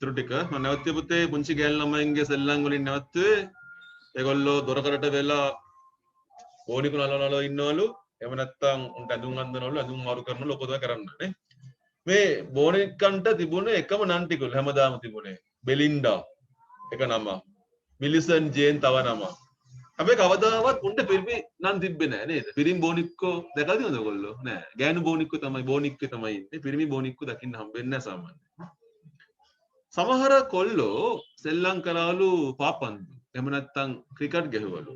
උත්තර ටික මම නැවතිය පුතේ පුංචි ගෑල් ළමයින්ගේ සෙල්ලම් වලින් නැවතුවේ ඒගොල්ලෝ දොරකඩට වෙලා ඕනිකුන අලවල ඉන්නවලු එහෙම නැත්නම් උන්ට ඇඳුම් අඳිනවලු ඇඳුම් මාරු කරනවලු ඔක තමයි කරන්නේ නේ මේ බෝනිකන්ට තිබුණේ එකම නන් ටිකලු හැමදාම තිබුණේ බෙලින්ඩා එක නම මිලිසන් ජේන් තව නම හැබැයි කවදාවත් උන්ට පිරිමි නන් තිබ්බේ නෑ නේද පිරිමි බෝනික්කෝ දැකලා තියෙනවද ඔයගොල්ලෝ නෑ ගෑනු බෝනික්කෝ තමයි බෝනික්කේ තමයි ඉන්නේ පිරිමි බෝනික්කෝ දකින්න හම්බෙන්නේ නෑ සාමාන්‍යයෙන් සමහර කොල්ලෝ සෙල්ලම් කරාලු පාපන්දු එහෙම නැත්නම් ක්‍රිකට් ගැහුවලු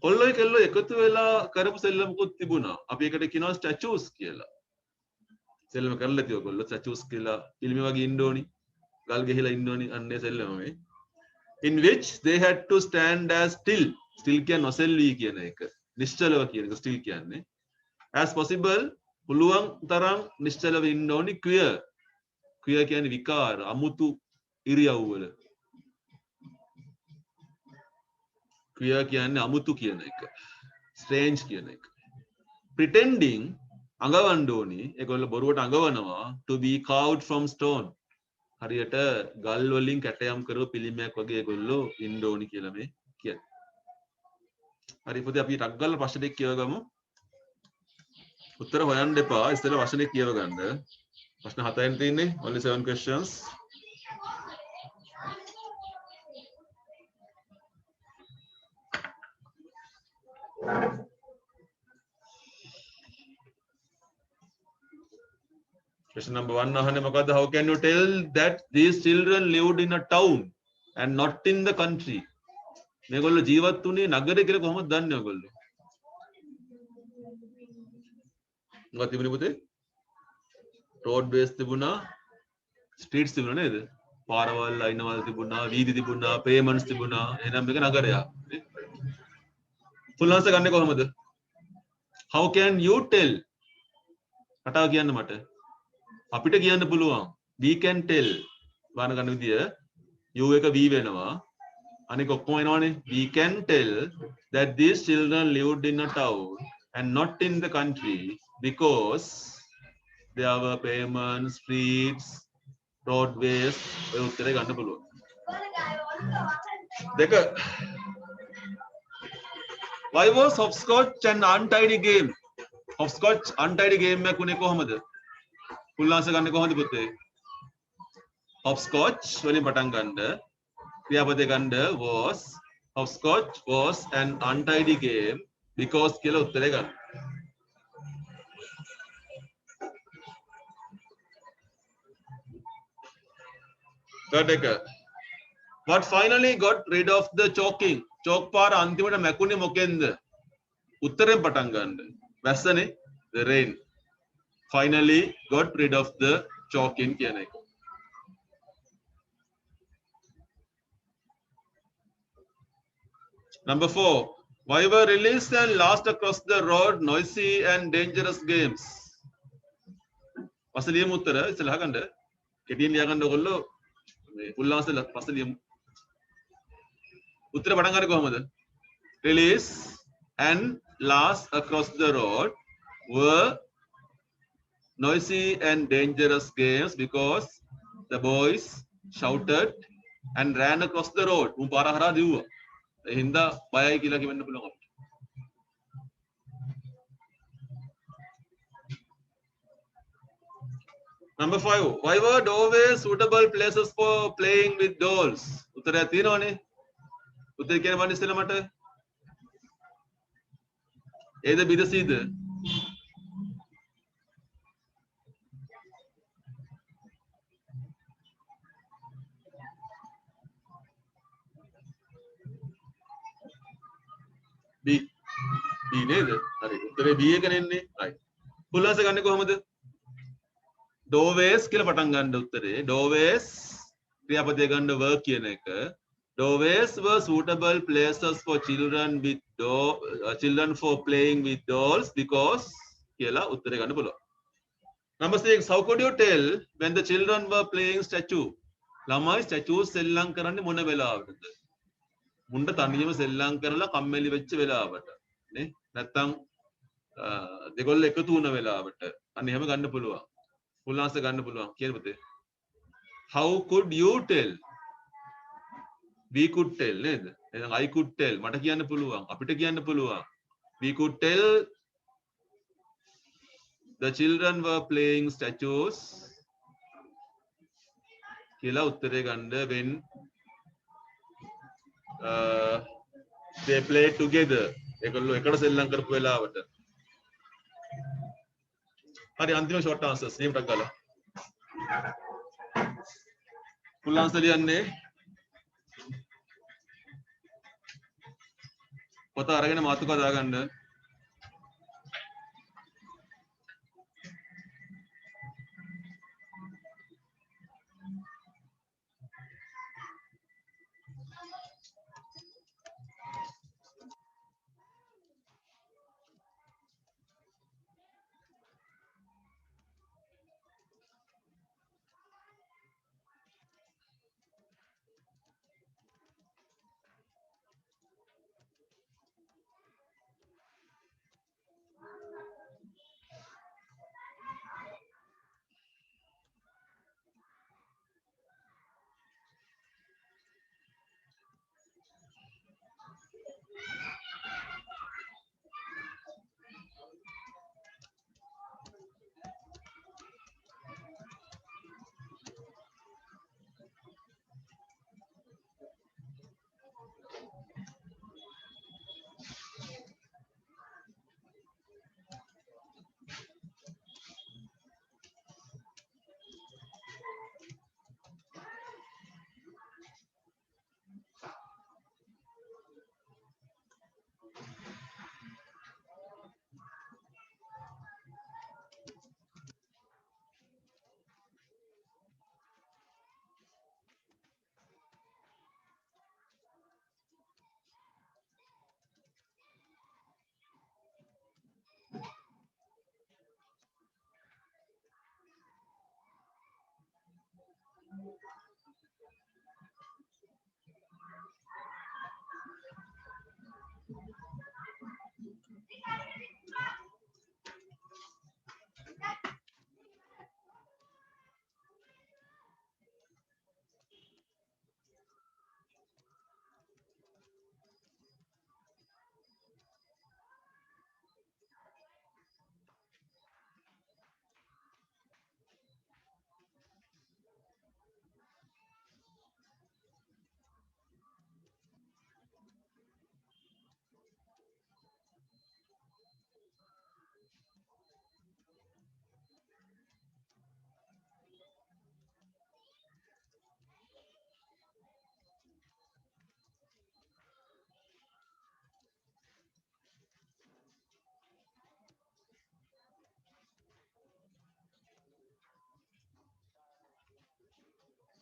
කොල්ලෝයි කෙල්ලෝ එකතු වෙලා කරපු සෙල්ලමකුත් තිබුණා අපි ඒකට කියනවා ස්ටැචුස් කියලා සෙල්ලම කරලා තියෝ කොල්ලෝ ස්ටැචුස් කියලා පිළිමි වගේ ඉන්න ඕනි ගල් ගහලා ඉන්න ඕනි අන්නේ සෙල්ලම මේ in which they had to stand as still කියන්නේ නොසෙල්වි කියන එක නිශ්චලව කියන එක still කියන්නේ as possible පුළුවන් තරම් නිශ්චලව ඉන්න ඕනි queer කියන්නේ විකාර අමුතු ඉරියව්වල queer කියන්නේ අමුතු කියන එක strange කියන එක pretending අඟවන්න ඕනි ඒගොල්ලෝ බොරුවට අඟවනවා to be carved from stone හරියට ගල් වලින් කැටයම් කරව පිළිමයක් වගේ ඒගොල්ලෝ ඉන්න ඕනි කියලා මේ කියන්නේ හරි පුතේ අපි ටක් ගාලා ප්‍රශ්න දෙක කියව ගමු උත්තර හොයන්න එපා ඉස්සෙල්ලා ප්‍රශ්න දෙක කියව ගන්න ප්‍රශ්න 7න් තියෙන්නේ only 7 questions question number 1 අහන්නේ මොකද්ද how can you tell that these children lived in a town and not in the country මේගොල්ලෝ ජීවත් වුණේ නගරේ කියලා කොහොමද දන්නේ ඔයගොල්ලෝ මොකක්ද තිබුණේ පුතේ road ways තිබුණා streets තිබුණා නේද පාරවල් අයිනවල් තිබුණා වීදි තිබුණා payments තිබුණා එහෙනම් මේක නගරයක් full answer ගන්නේ කොහොමද how can you tell කතාව කියන්න මට අපිට කියන්න පුළුවන් we can tell වාන ගන්න විදිය you එක v වෙනවා අනික ඔක්කොම එනවනේ we can tell that these children lived in a town and not in the country because there were pavements streets roadways ඔය උත්තරේ ගන්න පුළුවන් දෙක why was hopscotch an untidy game hopscotch untidy game එකක් උනේ කොහමද full answer ගන්න කොහොමද පුතේ hopscotch වලින් පටන් ගන්න ක්‍රියාපදේ ගන්න was hopscotch was an untidy game because කියලා උත්තරේ ගන්න third එක what finally got rid of the choking choke පාර අන්තිමට මැකුනේ මොකෙන්ද උත්තරෙන් පටන් ගන්න වැස්සනේ the rain finally got rid of the choking කියන එක number 4 why were released and last across the road noisy and dangerous games පසලියම උත්තර ඉස්සලා අහගන්න කෙටියෙන් ලියා ගන්න ඕගොල්ලෝ මේ full answer පසලියම උත්තර පටන් ගන්නේ කොහමද release and last across the road were noisy and dangerous games because the boys shouted and ran across the road උන් පාර හරහා දිව්වා ඒ හින්දා බයයි කියලා කියන්න පුළුවන් අපිට number 5 why were doorways suitable places for playing with dolls උත්තරය තියෙනවනේ උත්තර කියන වන්නේ ඉස්සෙල්ලා මට ඒද බිද සීද B නේද හරි උත්තරේ B එක නෙන්නේ right full answer ගන්නේ කොහමද doorways කියලා පටන් ගන්න උත්තරේ doorways ක්‍රියාපදයේ ගන්න were කියන එක doorways were suitable places for children with children for playing with dolls because කියලා උත්තරේ ගන්න පුළුවන් number 6 how could you tell when the children were playing statue ළමයි statues සෙල්ලම් කරන්නේ මොන වෙලාවටද මුණ්ඩ තනියම සෙල්ලම් කරලා කම්මැලි වෙච්ච වෙලාවට නේ නැත්තම් දෙගොල්ල එකතු වුණ වෙලාවට අන්න එහෙම ගන්න පුළුවන් full answer ගන්න පුළුවන් කියන පුතේ how could you tell? We could tell නේද? එහෙනම් I could tell මට කියන්න පුළුවන්. අපිට කියන්න පුළුවන්. We could tell the children were playing statues කියලා උත්තරේ ගන්න when they played together. ඒගොල්ලෝ එකට සෙල්ලම් කරපු වෙලාවට. හරි අන්තිම short answers name ටක් ගාලා. full answer ලියන්නේ පොත අරගෙන මාතෘකාව දාගන්න.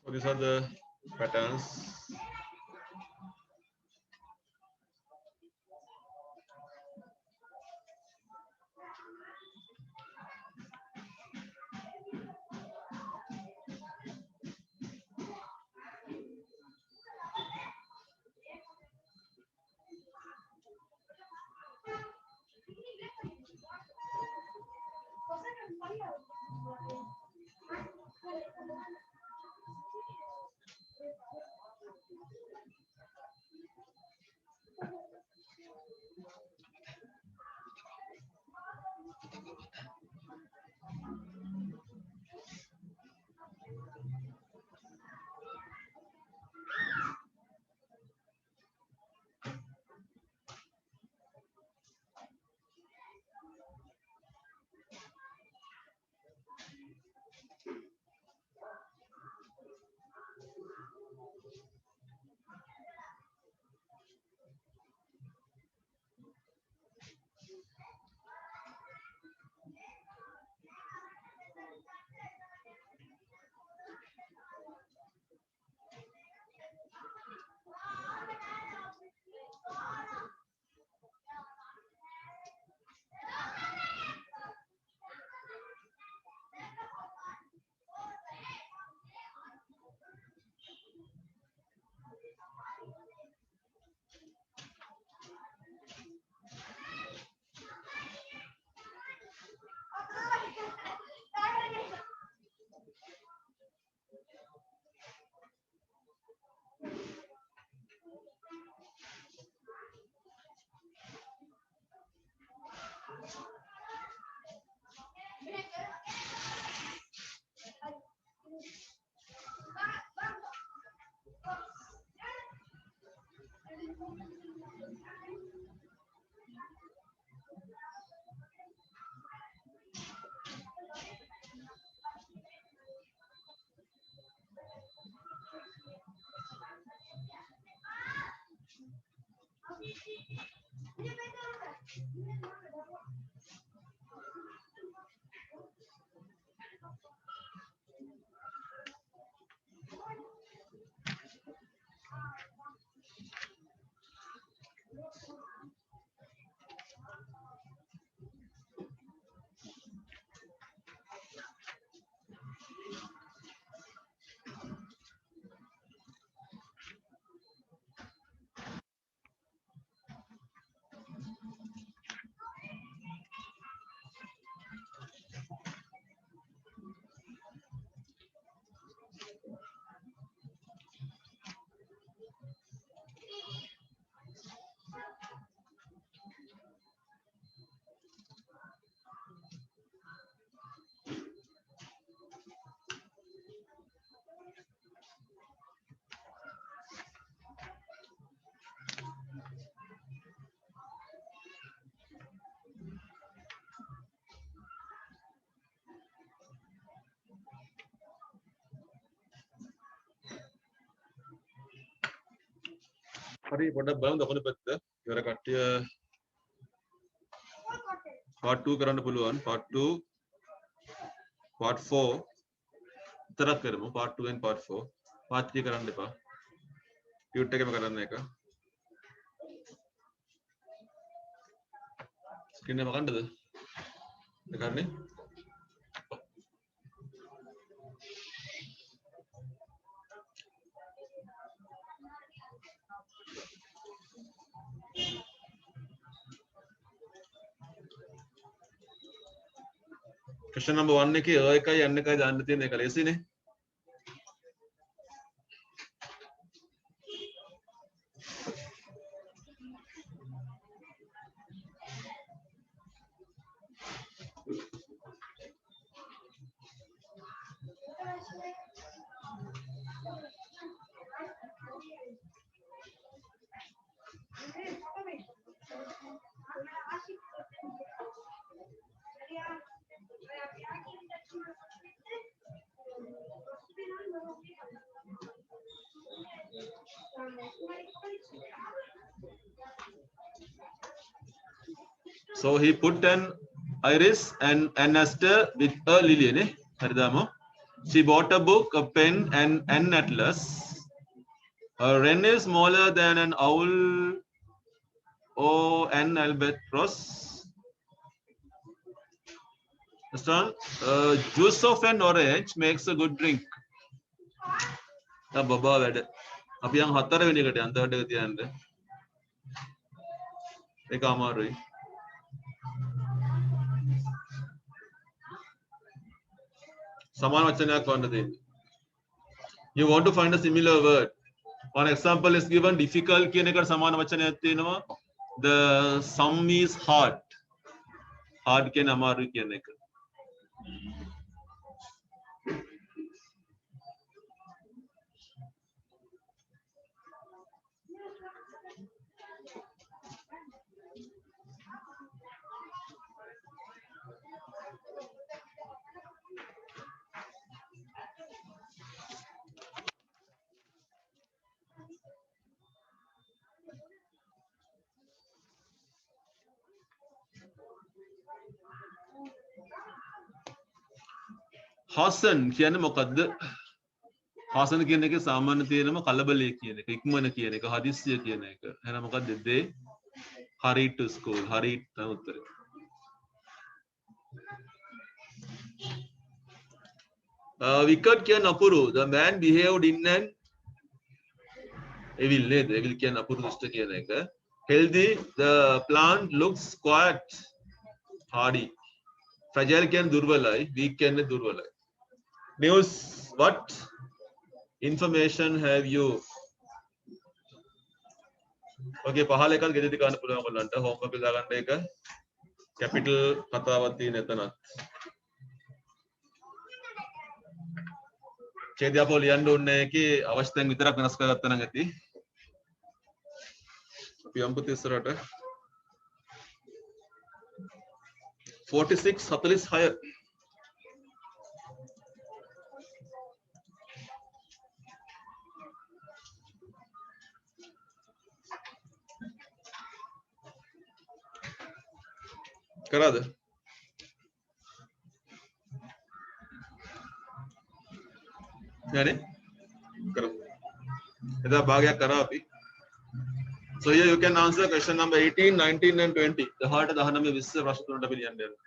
So these are the patterns. හරි පොඩ්ඩක් බලමු දකුණු පැත්ත. ඉවර කට්ටිය part 2 කරන්න පුළුවන්. part 2 part 4 විතරක් කරමු. part 2 and part 4. part 3 කරන්න එපා. ටියුට් එකේම කරන්න එක. ස්ක්‍රීන් එක මකන්නද? ඒ කරන්නේ question number 1 එකේ එකයි n එකයි දාන්න තියෙන එක ලේසිනේ. So he put an iris and an aster with a lily. Ne? Haridamo. She bought a book, a pen, and an atlas. A wren is smaller than an owl or an albatross. Juice of an orange makes a good drink. Baba wed. අපි යන් හතර වෙනි එකට අන්තවට එක තියන්න. ඒක අමාරුයි. සමාන වචනයක් වන්න දෙන්න. You want to find a similar word. One example is given. Difficult කියන එකට සමාන වචනයක් තියෙනවා. The sum is hard. Hard කියන අමාරුයි කියන එක. Hasan කියන්නේ මොකද්ද? Hasan කියන එකේ සාමාන්‍ය තේරුම කලබලය කියන එක, ඉක්මන කියන එක, හදිස්සිය කියන එක. එහෙනම් මොකද්ද? They hurried to school. Hurried තමයි උත්තරේ. Wicked කියන අපුරු. The man behaved in an evil නේද? Evil කියන අපුරු දුෂ්ට කියන එක. Healthy. The plant looks quite hardy. Fragile කියන්නේ දුර්වලයි. Weak කියන්නේ දුර්වලයි. News. What information have you? Okay, පහල එකක් ගෙදරදී ගන්න පුළුවන් ඔයගොල්ලන්ට. homework එක දාගන්න එක. capital කතාවක් තියෙන එතනත්. ඡේදයපෝ ලියන්න ඕනේ එකේ අවශ්‍ය තැන් විතරක් වෙනස් කරගත්තා නම් ඇති. අපි යම්පුත් ඉස්සරහට 46 46. කරාද? නෑනේ. කරමු. එදා භාගයක් කරා අපි. So here you can answer question number 18, 19 and 20. 18, 19, 20 ප්‍රශ්න තුනට අපි ලියන්න යනවා.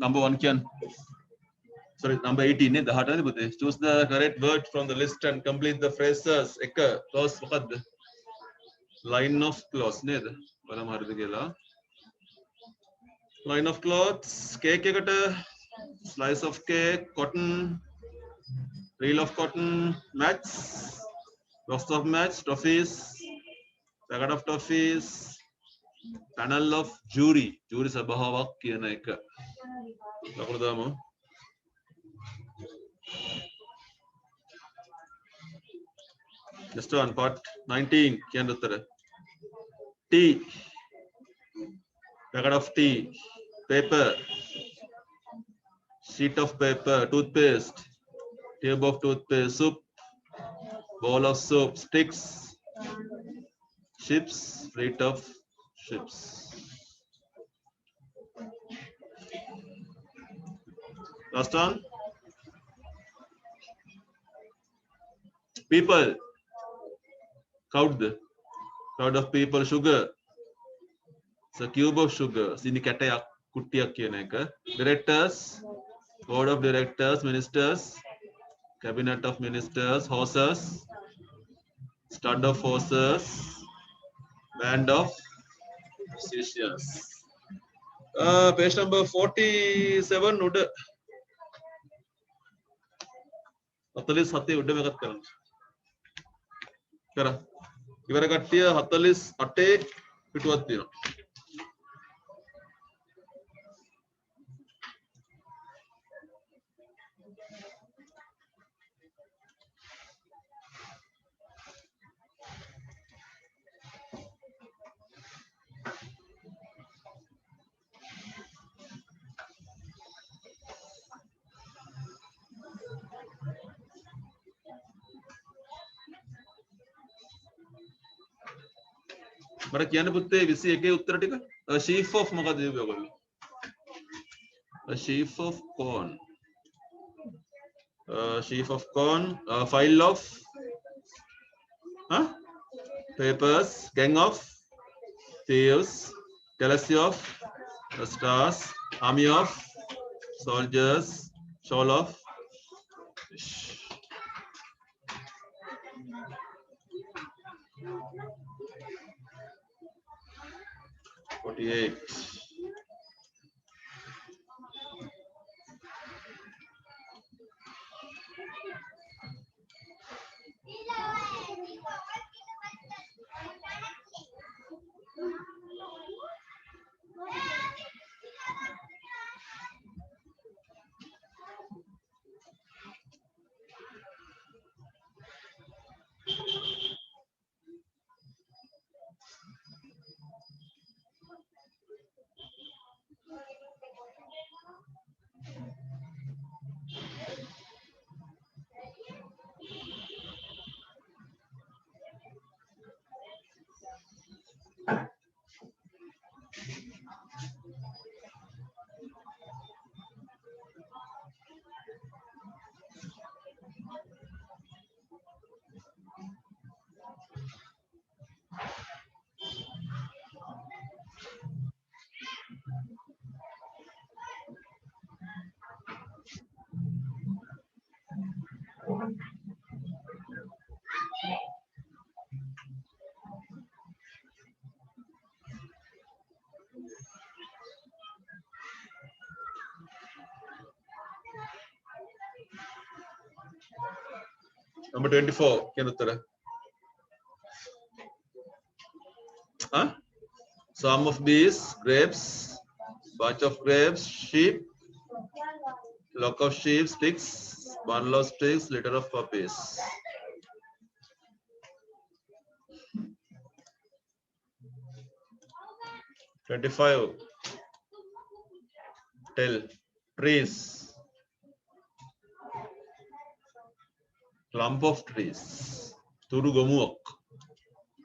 Number 1 can. Sorry, number 18 ne 18 ne පුතේ. Choose the correct word from the list and complete the phrases. එක clause මොකද්ද? Line of clause නේද? බලමු හරිද කියලා. Line of clothes, cake එකට slice of cake, cotton, reel of cotton, match, box of match, toffees, packet of toffees, panel of jury. Jury සභාවක් කියන එක. ලකුණු දාමු. Next one, part 19. කියන උත්තර. Tea. Packet of tea. Paper. Sheet of paper. Toothpaste. Tube of toothpaste. Soup. Bowl of soup. Sticks. Ships. Fleet of ships. Last one. People. Crowd of people. Sugar. It's a cube of sugar. Sini කැටයක් කුට්ටියක් කියන එක. Directors. Board of directors. Ministers. Cabinet of ministers. Horses. Stud of horses. Band of musicians. Page number 47 උඩ 47 උඩ මේකත් කරන්න. කරා. ඉවර කට්ටිය 48 පිටුවක් තියෙනවා. මට කියන්න පුතේ 21 උත්තර ටික. A sheaf of මොකද කියුවේ ඔයගොල්ලෝ? A sheaf of corn. Sheaf of corn. File of Huh? Papers, gang of thieves, galaxy of the stars, army of soldiers, shoal of fish. 48. Number 24. Huh? Some of bees, grapes, bunch of grapes, sheep, flock of sheep, sticks, bundle of sticks, litter of puppies. 25. Tell. Trees. Clump of trees. Turu gomuok.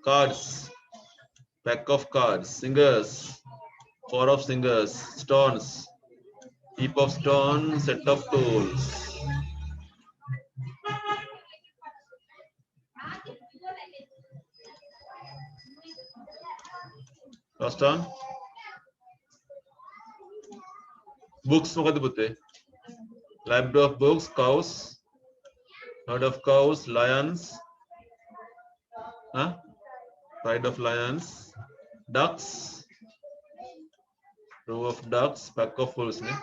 Cards. Pack of cards. Singers. 4 of singers. Stones. Heap of stone. Set of tools. Last one. Books. Library of books. Cows. Herd of cows. Lions. Huh? Pride of lions. Ducks. Row of ducks. Pack of wolves. Ne?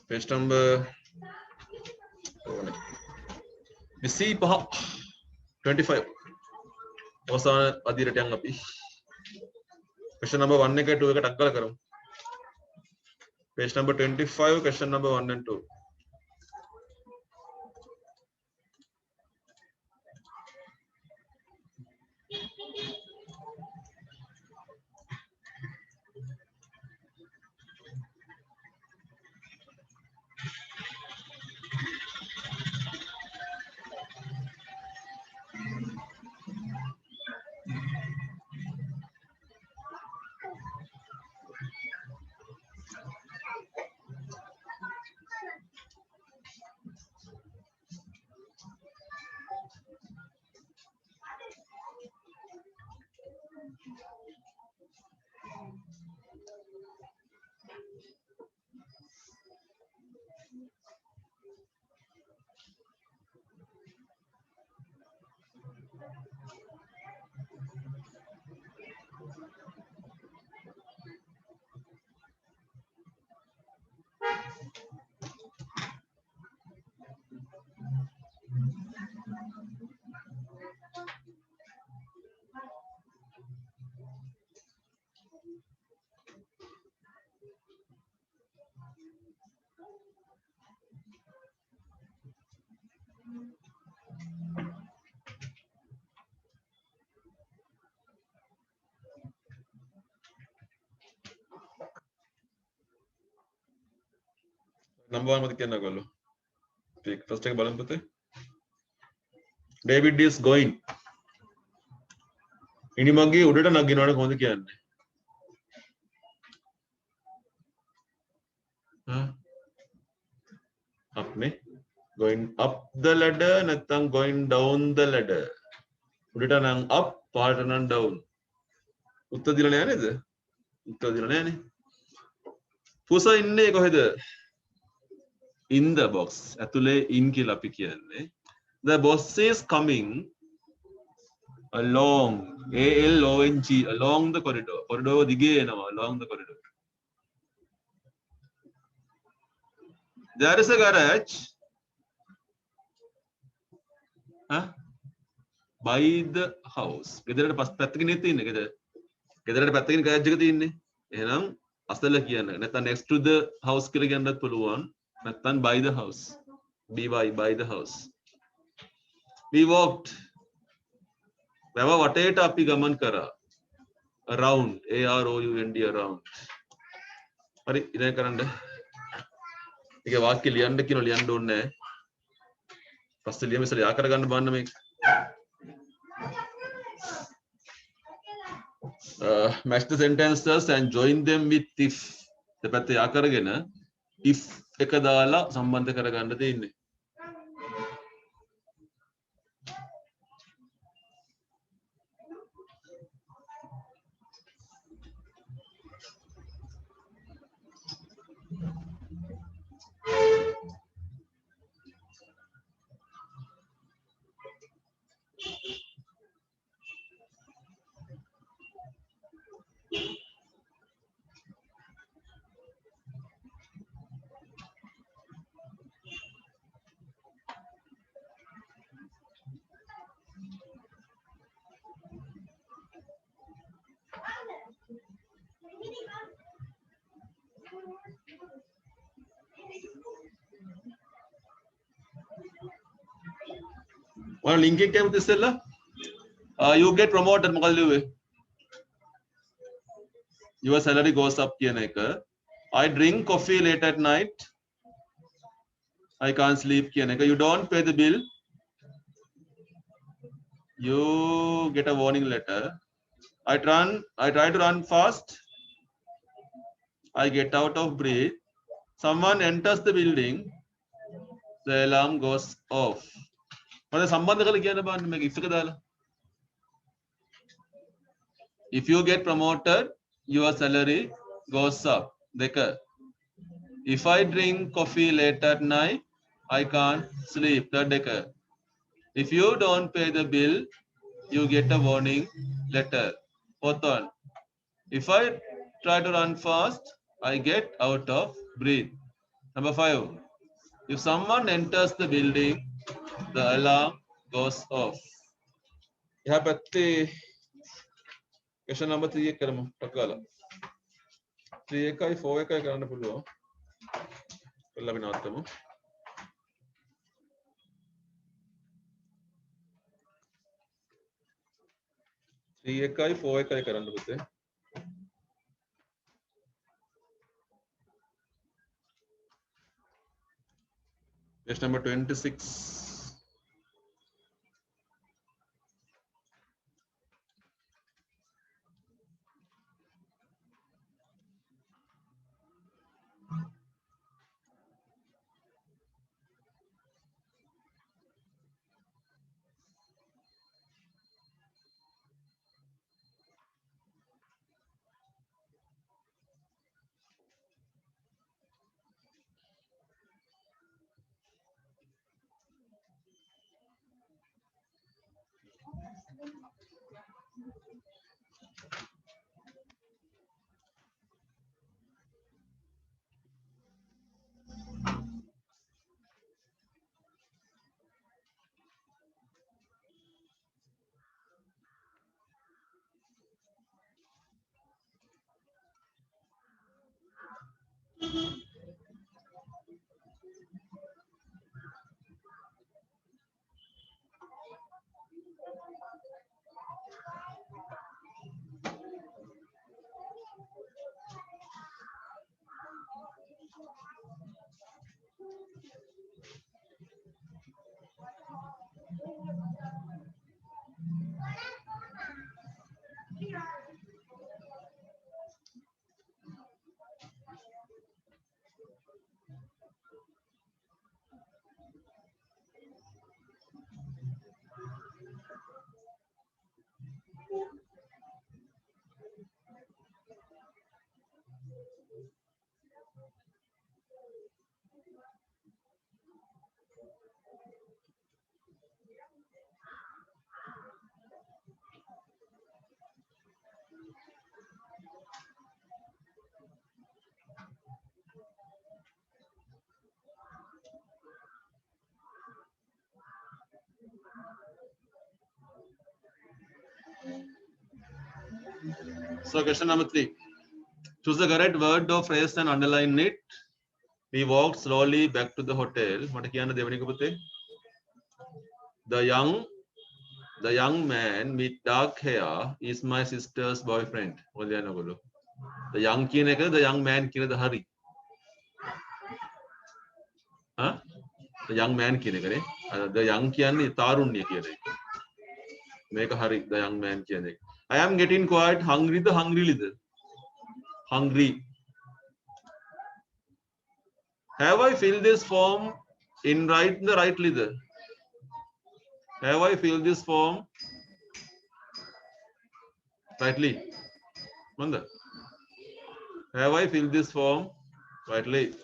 Page number 25. අවසාන අදියරට යන් අපි. Question number 1 එක 2 එක ටක් කරලා කරමු. Page number 25, question number 1 and 2. number 1 මත කියන්න ඔයගොල්ලෝ. first එක බලමු පුතේ. David is going. ඉනිමගේ උඩට නගිනවනේ කොහොමද කියන්නේ? up නේ. Going up the ladder නැත්නම් going down the ladder. උඩට නම් up පහළට නම් down. උත්තර දීලා නෑ නේද? උත්තර දීලා නෑනේ. පුසා ඉන්නේ කොහෙද? In the box. ඇතුලේ in කියලා අපි කියන්නේ. The boss is coming along. ALONG along the corridor. corridor දිගේ එනවා along the corridor. There is a garage. By the house. ගෙදරට පැත්තකින් නේ තියෙන්නේ ගෙදර. ගෙදරට පැත්තකින් garage එක තියෙන්නේ. එහෙනම් අසල කියන්න. නැත්නම් next to the house කියලා කියන්නත් පුළුවන්. නැත්නම් by the house. by the house. We walked. වැව වටේට අපි ගමන් කරා. Around. AROUND around. හරි ඉතින් කරන්න. ඒක වාක්‍ය ලියන්න කියන ලියන්න ඕනේ නැහැ. පස්සේ ලියමු ඉස්සර යා කරගන්න බලන්න මේක. Match the sentences and join them with if. දෙපැත්ත යා කරගෙන if එක දාලා සම්බන්ධ කරගන්න තියෙන්නේ. One linking came with this you get promoted මොකද ලිව්වේ? Your salary goes up කියන එක. I drink coffee late at night. I can't sleep කියන එක. You don't pay the bill. You get a warning letter. I try to run fast. I get out of breath. Someone enters the building. The alarm goes off. මොකද සම්බන්ධ කරලා කියන්න බලන්න මේක if එක දාලා. If you get promoted, your salary goes up. දෙක. If I drink coffee late at night, I can't sleep. third දෙක. If you don't pay the bill, you get a warning letter. fourth one. If I try to run fast, I get out of breath. Number 5. If someone enters the building, the alarm goes off. यहाँ पे question number 3 एक करमु टक्काला 3 एक आई 4 एक आई करने පුළුවන් කළා අපි නවත්තමු 3 එක आई 4 එක आई කරන්න පුතේ question number 26 So question number 3. Choose the correct word or phrase and underline it. We walked slowly back to the hotel. The young man with dark hair is my sister's boyfriend. The young the young man the hurry. Huh? The young man the young tarunya make a hurry. The young man I am getting quite hungry. The hungry leader. Hungry. Have I filled this form in the right leader? Have I filled this form rightly? Manda. Have I filled this form rightly?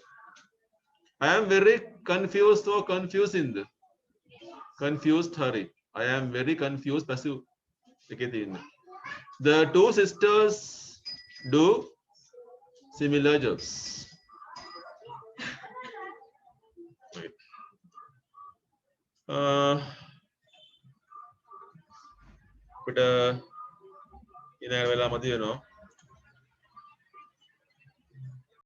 I am very confused or confusing. Confused hurry. I am very confused. Passive. The two sisters do similar jobs. Wait. But in a vela you know.